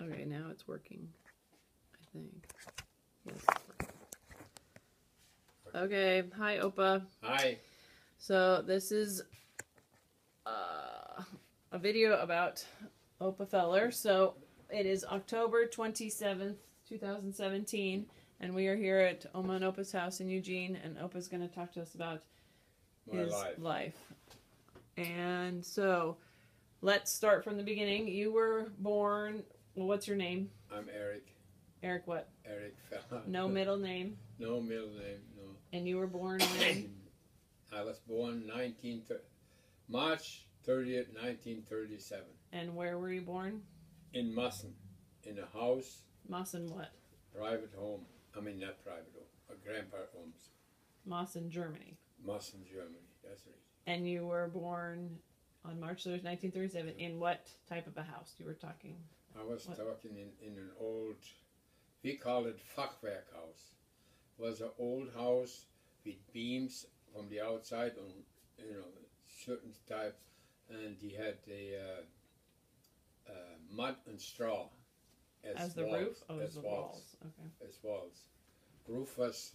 Okay, now it's working, I think. Yes. Okay, hi Opa. Hi. So this is a video about Opa Feller. So it is October 27th, 2017, and we are here at Oma and Opa's house in Eugene, and Opa's going to talk to us about his life. And so let's start from the beginning. You were born, well, what's your name? I'm Erich. Erich what? Erich Feller. No middle name? No middle name, no. And you were born when? I was born March 30th, 1937. And where were you born? In Massen, in a house. Massen what? Private home. I mean, not private home, a grandpa homes. Massen, Germany. Massen, Germany, that's right. And you were born on March 3rd, 1937, in what type of a house? You were talking? I was talking in an old, we call it Fachwerk house. It was an old house with beams from the outside on, certain type, and he had the mud and straw as the walls, roof? Oh, as the walls. Okay. As walls. Roof was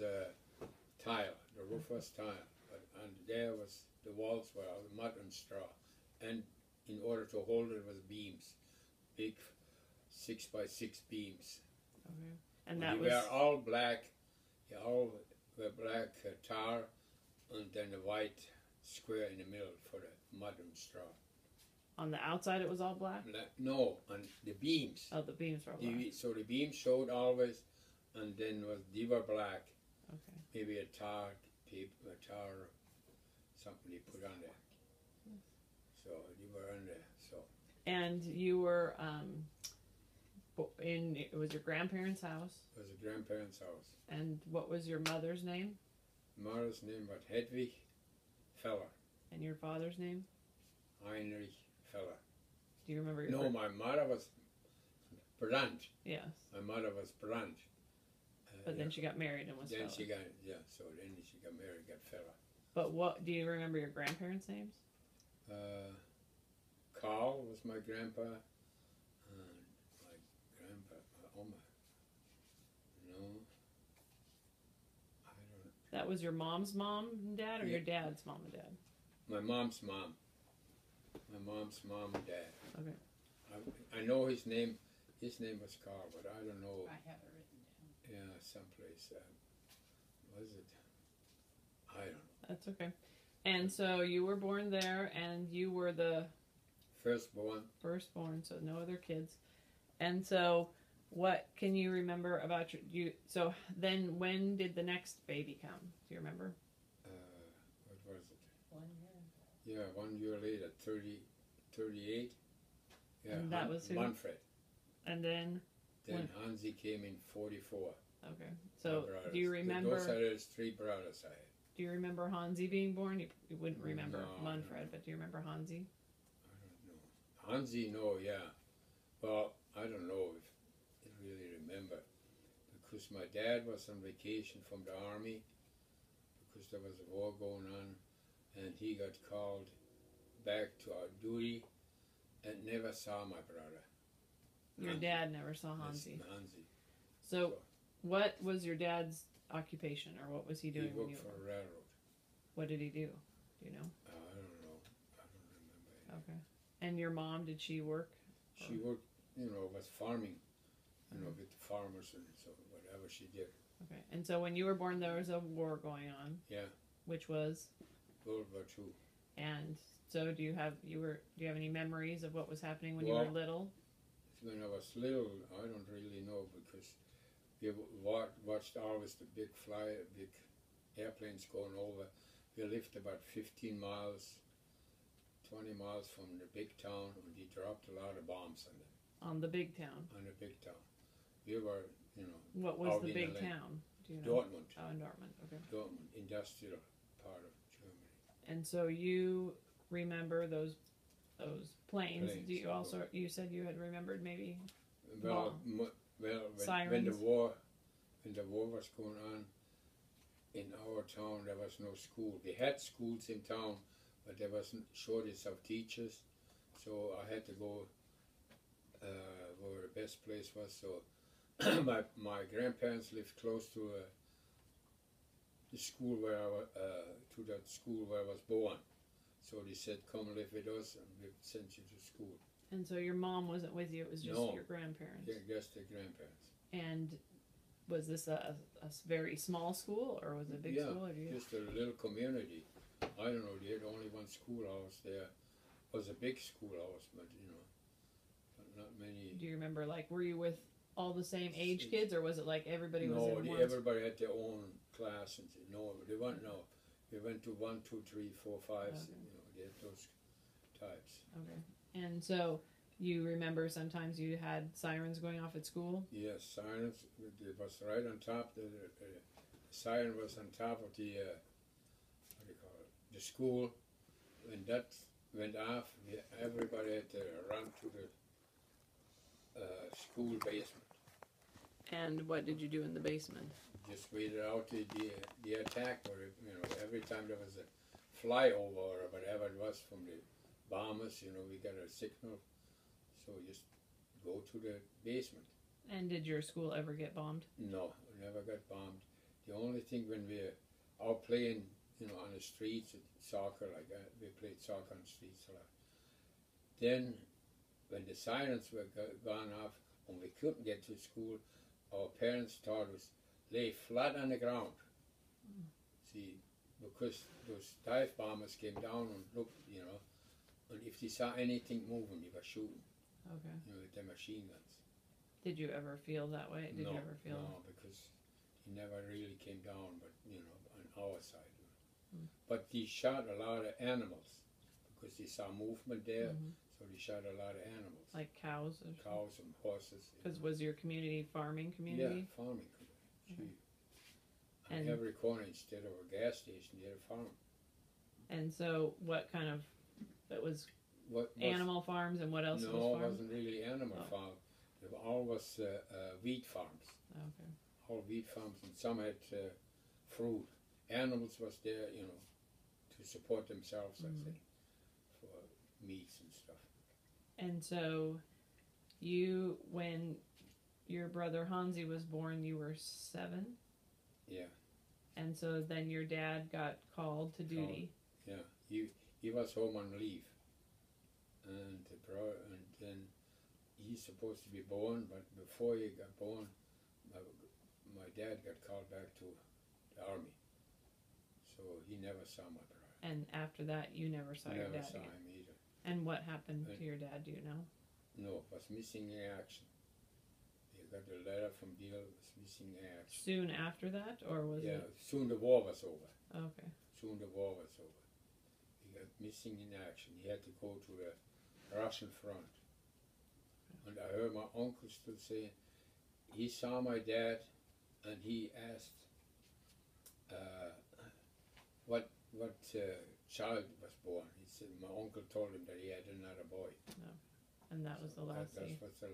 tile. The roof was tile, and there was the walls were mud and straw, and in order to hold it was beams, big 6x6 beams. Okay. And that we was were all black. They all were black tar, and then a white square in the middle for the mud and straw. On the outside it was all black? No, on the beams. Oh, the beams were black. So the beams showed always, and then they were black. Okay. Maybe a tar paper, something they put on there. So they were on there. So. And you were it was your grandparents' house? It was a grandparents' house. And what was your mother's name? Mother's name was Erich Feller. And your father's name? Erich Feller. Do you remember your No, my mother was Brandt. Yes. My mother was Brandt. But then she got married and was Then Feller. she got, so then she got married, got Feller. But what, do you remember your grandparents' names? Carl was my grandpa. My grandpa, my Oma. No. I don't. That was your mom's mom and dad, or your dad's mom and dad? My mom's mom. My mom's mom and dad. Okay. I know his name. His name was Carl, but I don't know. I have it written down. Yeah, someplace. Was it? I don't know. That's okay. And so you were born there, and you were the firstborn. Firstborn, so no other kids. And so, what can you remember about you? So then, when did the next baby come? Do you remember? What was it? 1 year. Yeah, 1 year later, 38. Yeah, and that was who? Manfred. And then Hansi came in 44. Okay. So do you remember? Those are his 3 brothers I had. Do you remember Hansi being born? You wouldn't remember Manfred, no. but do you remember Hansi? I don't know. Hansi, no, yeah. Well, I don't know if I really remember, because my dad was on vacation from the army because there was a war going on, and he got called back to our duty and never saw my brother. Your dad never saw Hansi. Hansi. So, what was your dad's occupation, or what was he doing? He worked for a railroad. What did he do? Do you know? I don't know. I don't remember. Okay. And your mom, did she work? She worked, was farming, with the farmers and so whatever she did. Okay. And so when you were born, there was a war going on. Yeah. Which was? World War II. And so do you have any memories of what was happening when you were little? When I was little, I don't really know, because we watched always the big airplanes going over. We lived about 15 miles, 20 miles from the big town, and he dropped a lot of bombs on them. On the big town? On the big town. We were, What was the big town? Do you know? Dortmund. Oh, in Dortmund, okay. Dortmund, industrial part of Germany. And so you remember those planes. Do you also? You said you had remembered maybe. Well, when the war was going on in our town, there was no school. We had schools in town, but there was shortage of teachers, so I had to go where the best place was. So my grandparents lived close to the school where to that school where I was born. So they said, "Come live with us, and we sent you to school." And so your mom wasn't with you; it was just No. your grandparents. Yeah, just the grandparents. And was this a very small school, or was it a big Yeah, school? Or do you... just a little community. I don't know. They had only one schoolhouse there. It was a big schoolhouse, but not many. Do you remember, like, were you with all the same age kids, or was it like everybody was No, in one? everybody had their own class, and no, they weren't. No, they went to 1, 2, 3, 4, 5. Okay. They had those types. Okay. And so you remember sometimes you had sirens going off at school? Yes, sirens. It was right on top. The siren was on top of the what do you call it? The school. When that went off, everybody had to run to the school basement. And what did you do in the basement? Just waited out the attack, or every time there was a flyover or whatever it was from the bombers, we got a signal, so just go to the basement. And did your school ever get bombed? No, we never got bombed. The only thing when we were out playing, on the streets, soccer like that, we played soccer on the streets a lot. Then, when the sirens were gone off, and we couldn't get to school, our parents taught us lay flat on the ground. See, because those dive bombers came down and looked, and if they saw anything moving, they were shooting. Okay. With their machine guns. Did you ever feel that way? Did No, you ever feel? No, because he never really came down, but on our side. Mm. But he shot a lot of animals because he saw movement there, so he shot a lot of animals. Like cows? Cows and horses. Because was your community farming community? Yeah, farming community. On And every corner, instead of a gas station, you had a farm. And so what kind of, it was What animal farms, and what else was No, it farms? wasn't really animal farm. They were all was wheat farms. Okay. All wheat farms, and some had fruit. Animals was there, to support themselves, I say, for meats and stuff. And so you, when your brother Hansi was born, you were 7? Yeah. And so then your dad got called to duty. Yeah, he was home on leave, and then he's supposed to be born, but before he got born, my dad got called back to the army, so he never saw my brother. And after that, you never saw your dad Never saw again. him either. And what happened to your dad? Do you know? No, was missing in action. He got a letter from Bill, was missing in action. Soon after that, or was Yeah, it? soon the war was over. Okay. Soon the war was over. He got missing in action. He had to go to the Russian front. And I heard my uncle still saying, he saw my dad and he asked what child was born. He said, my uncle told him that he had another boy. And that was the last That day. was the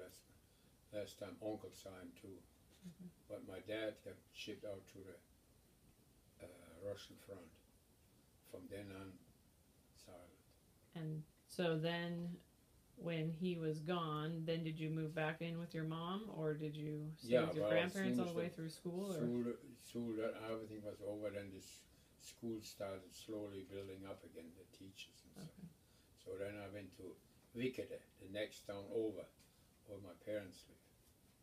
last time uncle saw him too. But my dad got shipped out to the Russian front. From then on, silent. And so then, when he was gone, then did you move back in with your mom, or did you stay with your grandparents all the way through school? Or? School, everything was over, then this school started slowly building up again, the teachers and stuff. Okay. So then I went to Wickede, the next town over, where my parents lived.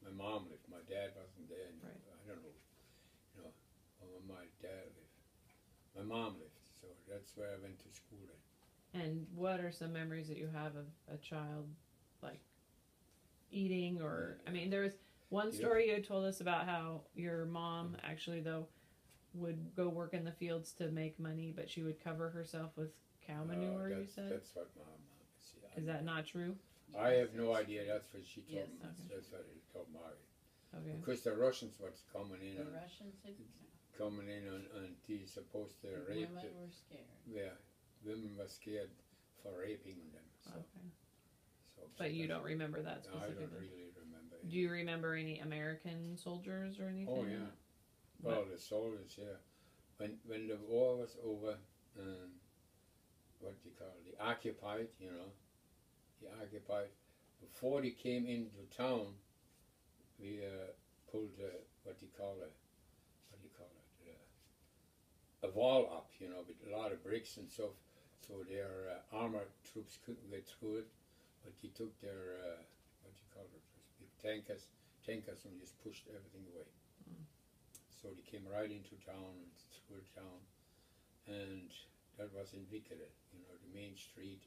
My mom lived. My dad wasn't there. Right. I don't know, where my dad lived. My mom lived, so that's where I went to school then. And what are some memories that you have of a child, like, eating, or, I mean, there was one story you had told us about how your mom actually, though, would go work in the fields to make money, but she would cover herself with cow manure, you said? That's what my mom said. Is that not true? I have no idea. That's what she told me. Okay. That's what he told Mari. Okay. Because the Russians was coming in The on, Russians had and he's supposed to rape women them. were scared. Yeah, women were scared for raping them. So, Okay. so But you don't remember that No, I specifically? don't really remember. Do you remember any American soldiers or anything? Oh yeah. Well, the soldiers, yeah. When the war was over, what do you call it? The occupied, the occupied. Before they came into town, we pulled what do you call it? A wall up, you know, with a lot of bricks and stuff, so their armored troops couldn't get through it. But he took their what do you call it? Those big tankers, and just pushed everything away. So they came right into town and through the town, and that was in Wickede, you know, the main street.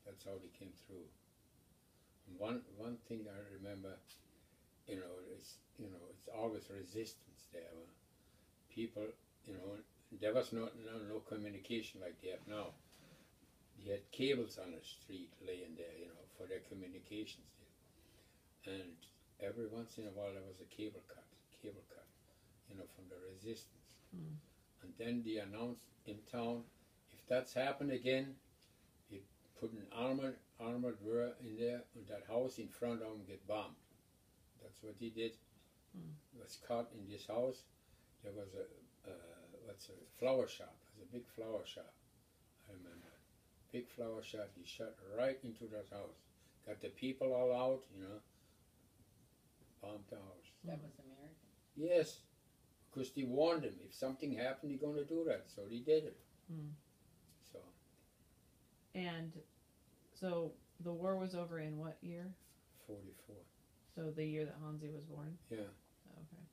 That's how they came through. And one thing I remember, it's always resistance there. People, there was no communication like they have now. They had cables on the street laying there, for their communications there. And every once in a while there was a cable cut, from the resistance. And then they announced in town, if that's happened again, you put an armored wire in there, and that house in front of them get bombed. That's what he did. It was caught in this house. There was a flower shop. It was a big flower shop. I remember. Big flower shop. He shot right into that house. Got the people all out, bombed the house. That was American. Yes, because they warned him. If something happened, they're going to do that. So they did it. So. And so the war was over in what year? 44. So the year that Hansi was born? Yeah. Okay.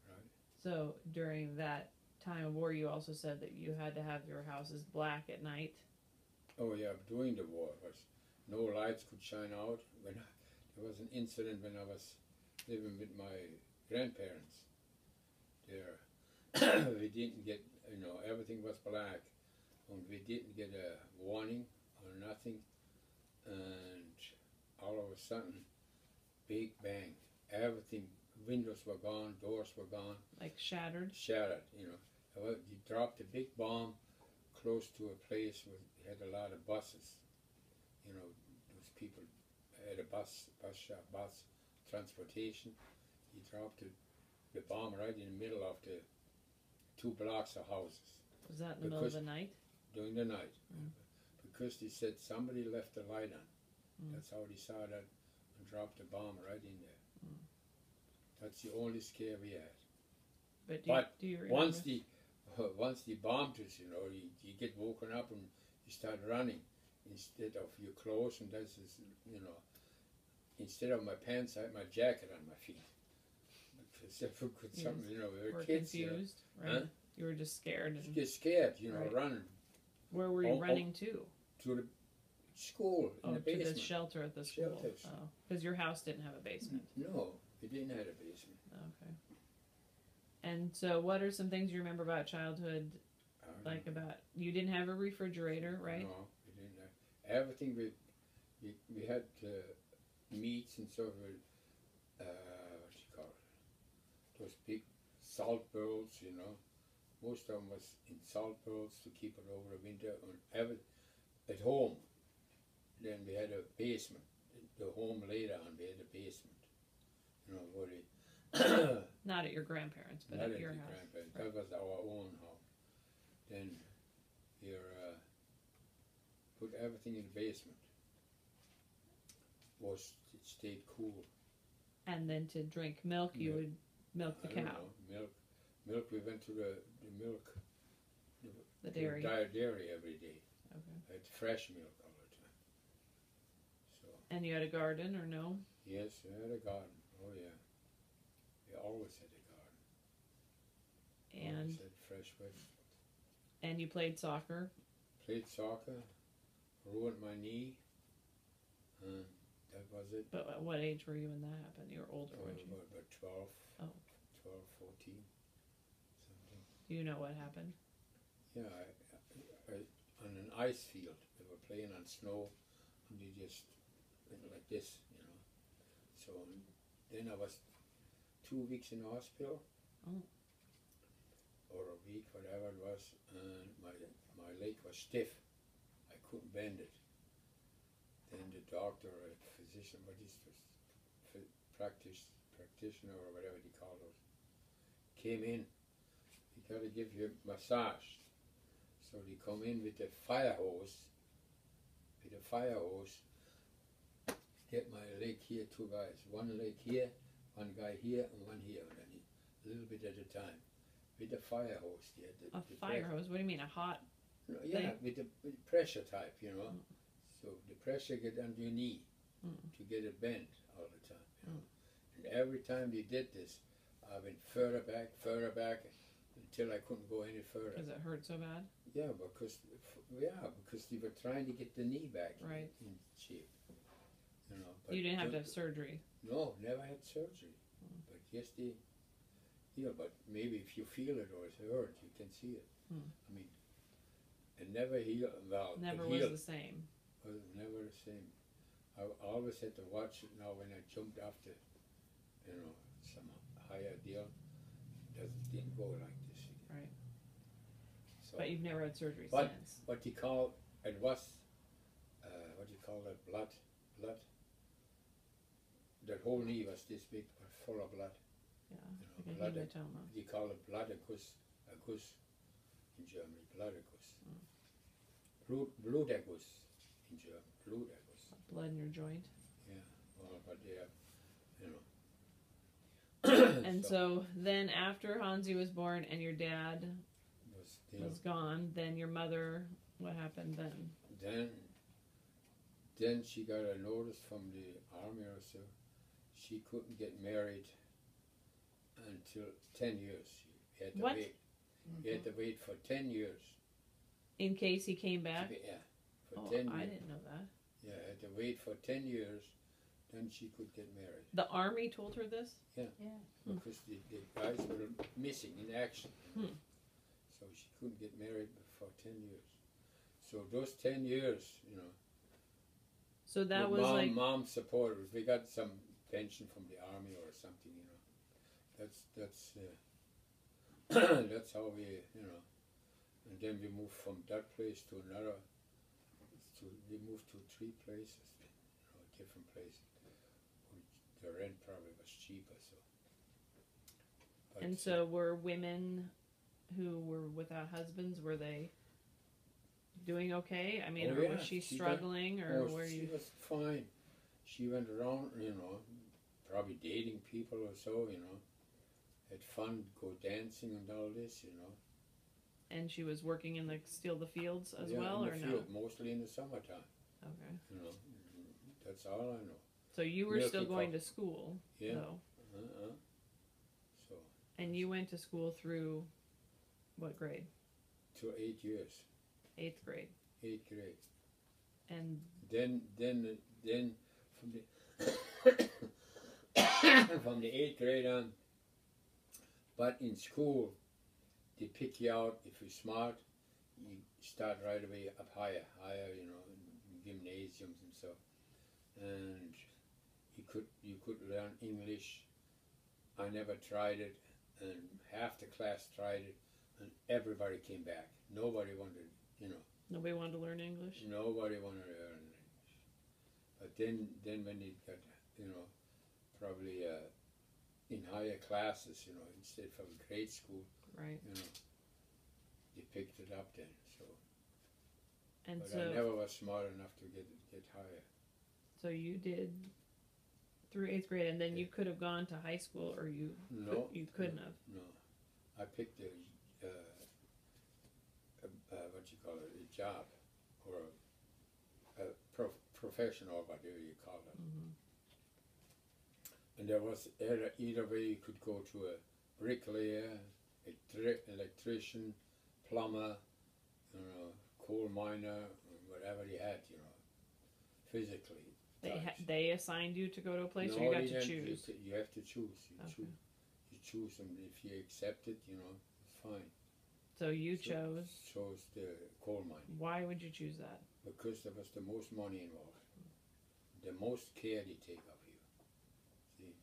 Right. So during that time of war, you also said that you had to have your houses black at night. Oh yeah, during the war, no lights could shine out. There was an incident when I was living with my grandparents. There, we didn't get, everything was black, and we didn't get a warning or nothing, and all of a sudden, big bang, everything, windows were gone, doors were gone. Like shattered? Shattered, He dropped a big bomb close to a place where they had a lot of buses. Those people had a bus transportation. He dropped the bomb right in the middle of the 2 blocks of houses. Was that in the middle of the night? During the night. Because they said somebody left the light on. That's how they saw that and dropped the bomb right in there. That's the only scare we had. But do you remember? Once they bombed us, you get woken up and you start running instead of your clothes, and that's just, instead of my pants, I had my jacket on my feet. Because if we could something, we were kids. Confused, right? Huh? You were just scared. You get scared, Right. running. Where were you running to? To the school, in the basement. To the shelter at the school. Shelters. Oh, because your house didn't have a basement. No, it didn't have a basement. Okay. And so, what are some things you remember about childhood? You didn't have a refrigerator, right? No, we didn't have everything. We had meats and stuff with what you call it? Those big salt barrels, Most of them was in salt barrels to keep it over the winter. And at home, then we had a basement. The home later on, we had a basement. Where they Not at your grandparents, but not at your house. grandparents. Right. That was our own house. Then we put everything in the basement. It stayed cool. And then to drink milk, you would milk the I don't cow. know, milk. We went to the milk. The dairy. Dairy every day. Okay. I had fresh milk all the time. So. And you had a garden, or no? Yes, I had a garden. Oh yeah. We always had a garden. And Always had fresh vegetables. And you played soccer. Played soccer. Ruined my knee. And that was it. But at what age were you when that happened? You were older, weren't you? About 12. Oh. 12, 14. Something. Do you know what happened? Yeah, I on an ice field. We were playing on snow, and they just went like this, So then I was 2 weeks in the hospital. Oh. Or a week, whatever it was, and my leg was stiff. I couldn't bend it. Then the doctor, or physician, what is this, practitioner or whatever they call those, came in. He got to give you a massage. So they come in with the fire hose. Get my leg here, 2 guys. One leg here, one guy here and one here, and then a little bit at a time. With the fire hose, A fire hose? What do you mean? A hot? No, yeah, with the pressure type, you know. So the pressure get under your knee to get it bent all the time. You know? And every time they did this, I went further back, until I couldn't go any further. Does it hurt so bad? Yeah, because they were trying to get the knee back Right. in shape. You know, but You didn't have to have surgery. No, never had surgery. But yes, they. Yeah, but maybe if you feel it or it's hurt, you can see it. I mean, it never healed. Well, Never it was healed, the same. but never the same. I always had to watch it now when I jumped off the, some higher deal. It didn't go like this again. Right. So, But you've never had surgery But- since. what you call it was, what do you call that? Blood. That whole knee was this big, but full of blood. Yeah. You know, Like a blood. hematoma. You call it Bluterguss, in Germany. Bluterguss. Bluterguss in German. Bluterguss. Blood in your joint. Yeah. Well, but yeah. And so then after Hansi was born and your dad was gone, then your mother, what happened then? Then she got a notice from the army or so. She couldn't get married until 10 years. She had to What? wait. You had to wait for 10 years. In case he came back? Yeah, for Oh, 10 I years. didn't know that. Yeah, had to wait for 10 years, then she could get married. The army told her this? Yeah. Because the guys were missing in action. Hmm. So she couldn't get married for 10 years. So those 10 years, So that with was like, mom supported. We got some pension from the army or something, That's that's how we, And then we moved from that place to another. We moved to 3 places, different places. The rent probably was cheaper, so. But, and so were women who were without husbands, were they doing okay? I mean, Oh, or yeah, was she she struggling, or were she you? was fine. She went around, probably dating people or so, had fun, go dancing and all this, And she was working in the fields as well, in or the no? field, mostly in the summertime, Okay. That's all I know. So you were Milky still going cow. to school, Yeah. though, So, and you went to school through what grade? to 8 years, 8th grade, 8th grade. and Then from the from the 8th grade on, but in school, they pick you out if you're smart. You start right away up higher, in gymnasiums and so, and you could learn English. I never tried it, and half the class tried it, and everybody came back. Nobody wanted, nobody wanted to learn English. Nobody wanted to learn English. But then when they got, probably in higher classes, instead from grade school, Right. they picked it up then. So, And but so, I never was smart enough to get higher. so you did through 8th grade, and then you could have gone to high school, or No, you couldn't have. No, I picked a what you call it, a job or a professional, whatever you call it. Mm-hmm. And there was either way you could go to a bricklayer, electrician, plumber, coal miner, whatever you had, physically. They assigned you to go to a place, No, or you got they to didn't. choose? You have to choose. Okay. You choose, and if you accept it, it's fine. So you So- chose. Chose the coal mine Why would you choose that? because there was the most money involved, the most care they take of you. See,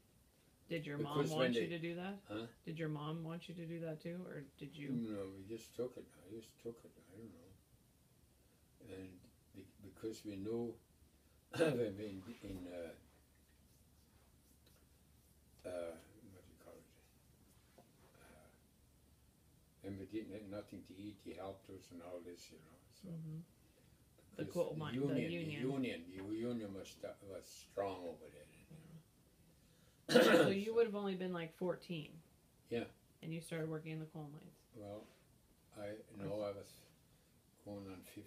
Did your Because mom when want you they- to do that? Huh? Did your mom want you to do that too, or did you? No, we just took it. I just took it. I don't know. And because we knew when we in what do you call it? And we didn't have nothing to eat. He helped us and all this, So Mhm. The because coal mine, the union. the union was strong over there. So you would would have only been like 14. Yeah. And you started working in the coal mines. Well, I was going on 15.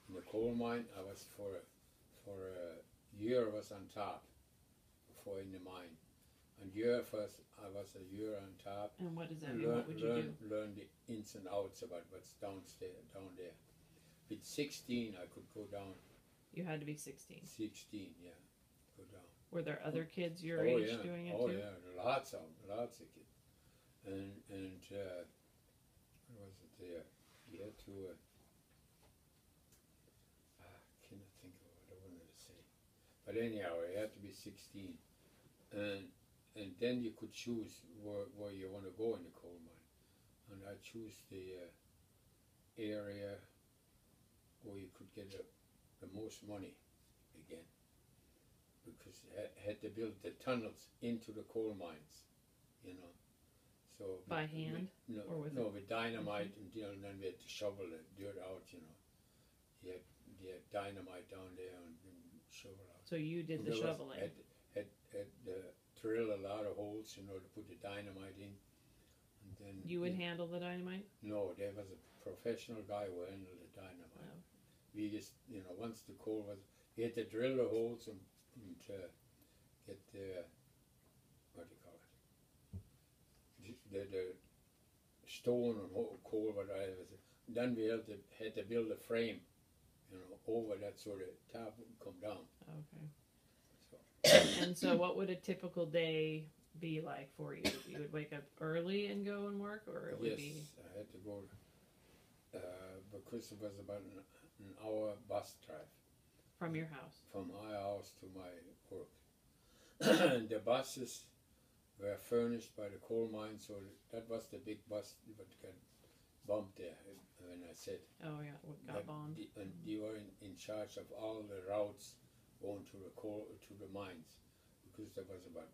In the coal mine, I was for a year I was on top before in the mine. And year first, I was a year on top. And what does that mean? What would you do? Learn the ins and outs about what's down there. With 16, I could go down. You had to be 16. 16, yeah, go down. Were there other kids your age doing it too? Oh yeah, lots of kids. And what was it there? You had to. I cannot think of what I wanted to say. But anyhow, you had to be 16, and then you could choose where you want to go in the coal mine. And I choose the area where you could get the most money again, because you had to build the tunnels into the coal mines, you know. So by hand, or with dynamite, and then we had to shovel the dirt out, you know. You had dynamite down there and shovel out. So you did the shoveling. Had drill a lot of holes, you know, to put the dynamite in, and then you would handle the dynamite. No, there was a professional guy who handled the dynamite. Oh. We just, you know, once the coal was, we had to drill the holes and get the, what do you call it, the stone and coal, whatever. Then we had to build a frame, you know, over that so the top wouldn't come down. Okay. So. And so what would a typical day be like for you? You would wake up early and go and work, or it would be? Yes, I had to go, because it was about an hour bus drive. From your house? From my house to my work. The buses were furnished by the coal mine, so that was the big bus that got bumped there when I said. Oh yeah, what got bombed. And you were in charge of all the routes going to the mines, because there was about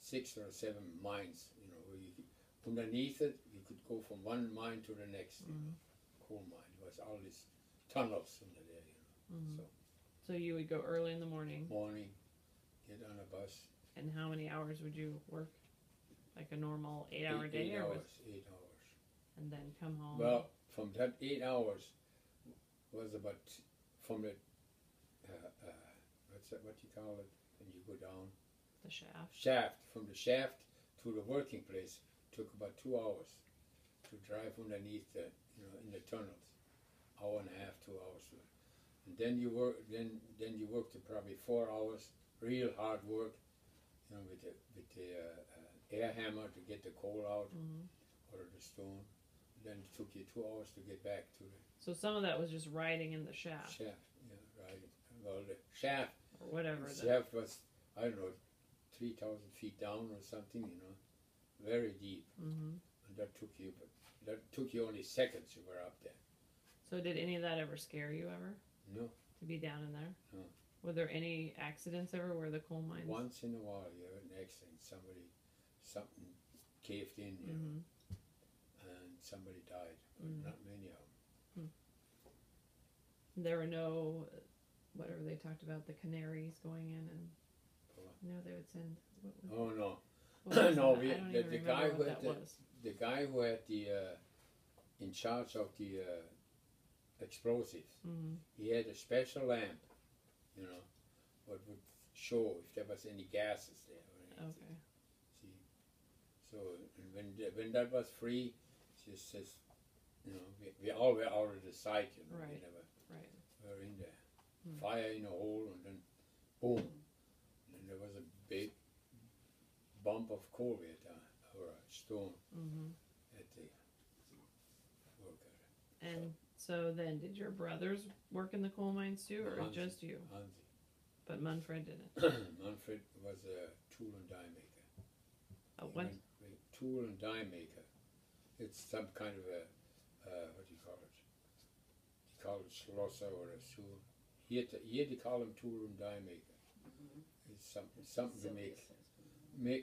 6 or 7 mines, you know, where you could, underneath it you could go from one mine to the next, you know, coal mine. There was all these tunnels under there, you know. So you would go early in the morning. Get on a bus. And how many hours would you work? Like a normal 8-hour day? 8 hours. 8 hours. And then come home? Well, from that 8 hours was about, from the, what you call it, when you go down? The shaft. Shaft. From the shaft to the working place took about 2 hours to drive underneath the, you know, in the tunnels. Hour and a half, 2 hours. And then you worked probably 4 hours, real hard work, you know, with the air hammer to get the coal out, or the stone. Then it took you 2 hours to get back to the. So some of that was just riding in the shaft. Shaft, yeah, riding. Well, the shaft. Or whatever. The shaft was, I don't know, 3,000 feet down or something, you know, very deep. And that took you only seconds. You were up there. So did any of that ever scare you ever? No. To be down in there? No. Were there any accidents ever where the coal mines? Once in a while you have an accident. Something caved in, you know, and somebody died. But not many of them. There were no, whatever they talked about, the canaries going in and, you know, they would send. Oh no. No, the guy who had the in charge of the explosives, he had a special lamp, you know, what would show if there was any gases there or anything. Okay. See, so when that was free, just says, you know, we all were out of the sight, you know, we never were in there. Fire in a hole, and then boom, and there was a big bump of coal or a stone at the work at it. And so then, did your brothers work in the coal mines too, or just you? Hansi. But Manfred didn't. Manfred was a tool and die maker. A what? Tool and die maker. It's some kind of a, what do you call it? You call it schlosser or a tool. He had to call him tool and die maker. It's something to make.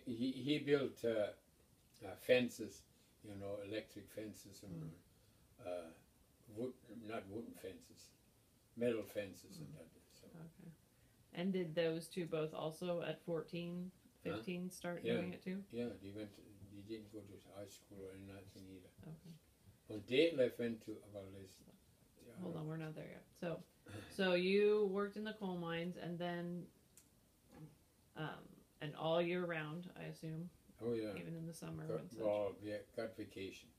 He built fences, you know, electric fences and not wooden fences, metal fences and that. So. Okay. And did those two both also at 14 15 start Yeah. doing it too? Yeah, he didn't go to high school or anything either. Okay. Well, Dave went to, Hold on, we're not there yet. So you worked in the coal mines and then, and all year round, I assume, Oh yeah. even in the summer Got, and such. well, we got vacation.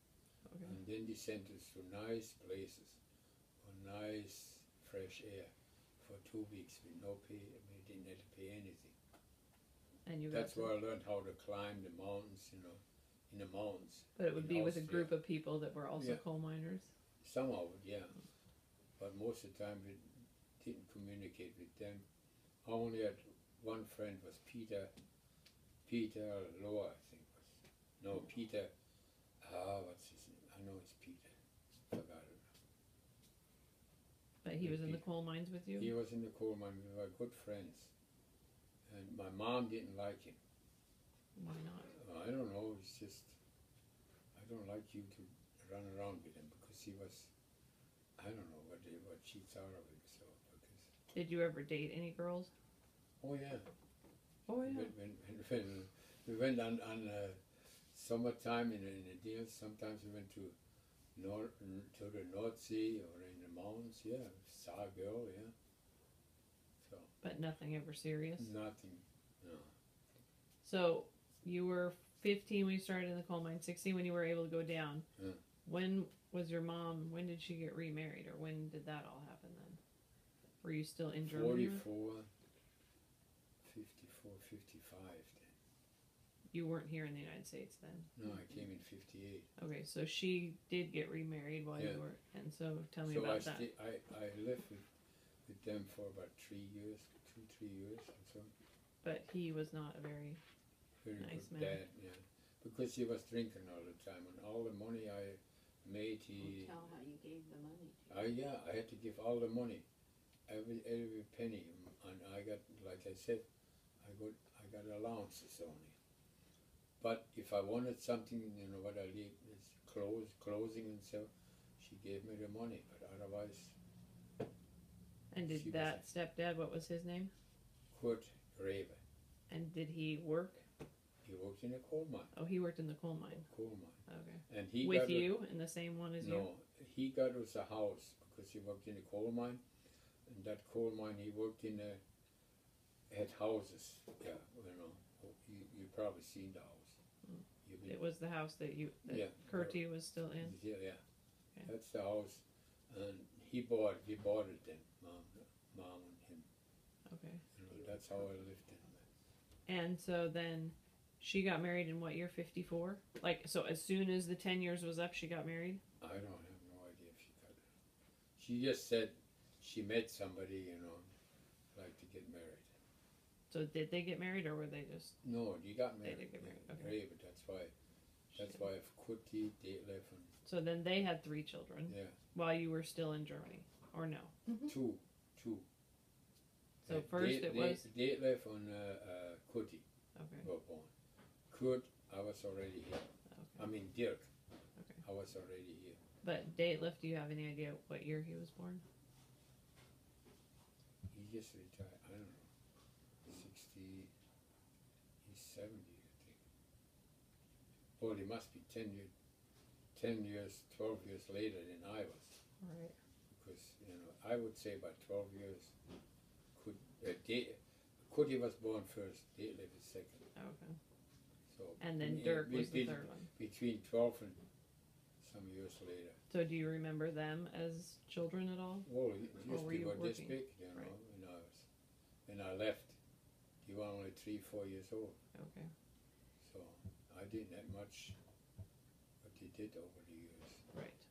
Okay. And then they sent us to nice places, for nice fresh air for 2 weeks with no pay. We didn't have to pay anything. And you That's got where I learned how to climb the mountains, in the mountains. but it would in be with a Austria. group of people that were also Yeah. coal miners. Some of it, yeah. But most of the time we didn't communicate with them. I only had one friend was Peter Lohr, I think was. No, Peter, what's his name? I know it's Peter. Forgot it. But he was in the coal mines with you? He was in the coal mine. We were good friends. And my mom didn't like him. Why not? I don't know, it's just, I don't like you to run around with him because he was, I don't know what she thought of him, so, because. Did you ever date any girls? Oh yeah. Oh yeah. When we went on summertime in the deals, sometimes we went to the North Sea or in the mountains, yeah, saw a girl, yeah. So. But nothing ever serious? Nothing, no. So you were 15 when you started in the coal mine, 16 when you were able to go down. Yeah. When did she get remarried, or when did that all happen then? Were you still in Germany? 54, 55 then. You weren't here in the United States then? No, I came in 58. Okay, so she did get remarried while you were, and so tell me about that. I lived with them for about 3 years, 3 years or so. But he was not a very nice good man. dad, yeah. Because he was drinking all the time, and all the money I made, Tell how you gave the money to I had to give all the money, every penny, and I got, like I said, I got allowances only. But if I wanted something, what I need is clothing and so, she gave me the money, but otherwise. And did that stepdad, what was his name? Kurt Greve. And did he work? He worked in a coal mine. Oh, he worked in the coal mine. Coal mine. Okay. And he with you in the same one as you? No, he got us a house because he worked in a coal mine, and that coal mine he worked in had houses. Yeah, you probably seen the house. Mm. It was the house that Kurtie was still in. Yeah, Okay. That's the house, and we bought it then, mom and him. Okay. That's how I lived in. And so then she got married in what year? 54? Like, so as soon as the 10 years was up, she got married? I don't have no idea if she got it. She just said she met somebody, like to get married. So did they get married, or were they just? No, they got married. They did get married. Okay. Great, but that's why if Kurtie, Detlef, and so then they had 3 children. Yeah. While you were still in Germany, or no? Two. So first it was Detlef and Kurtie okay. were born. Kurt, I was already here. Okay. I mean Dirk. Okay. I was already here. But Detlef, do you have any idea what year he was born? He just retired. I don't know. 60. He's 70, I think. Well, he must be 10 years, 12 years later than I was. Right. Because I would say about 12 years. Kurtie was born first. Detlef is second. Okay. So And then Dirk was the third one. Between 12 and some years later. So do you remember them as children at all? Well, were they you were this working? big, Right. when I left. They were only 3-4 years old. Okay. So I didn't have much what they did over the years. Right.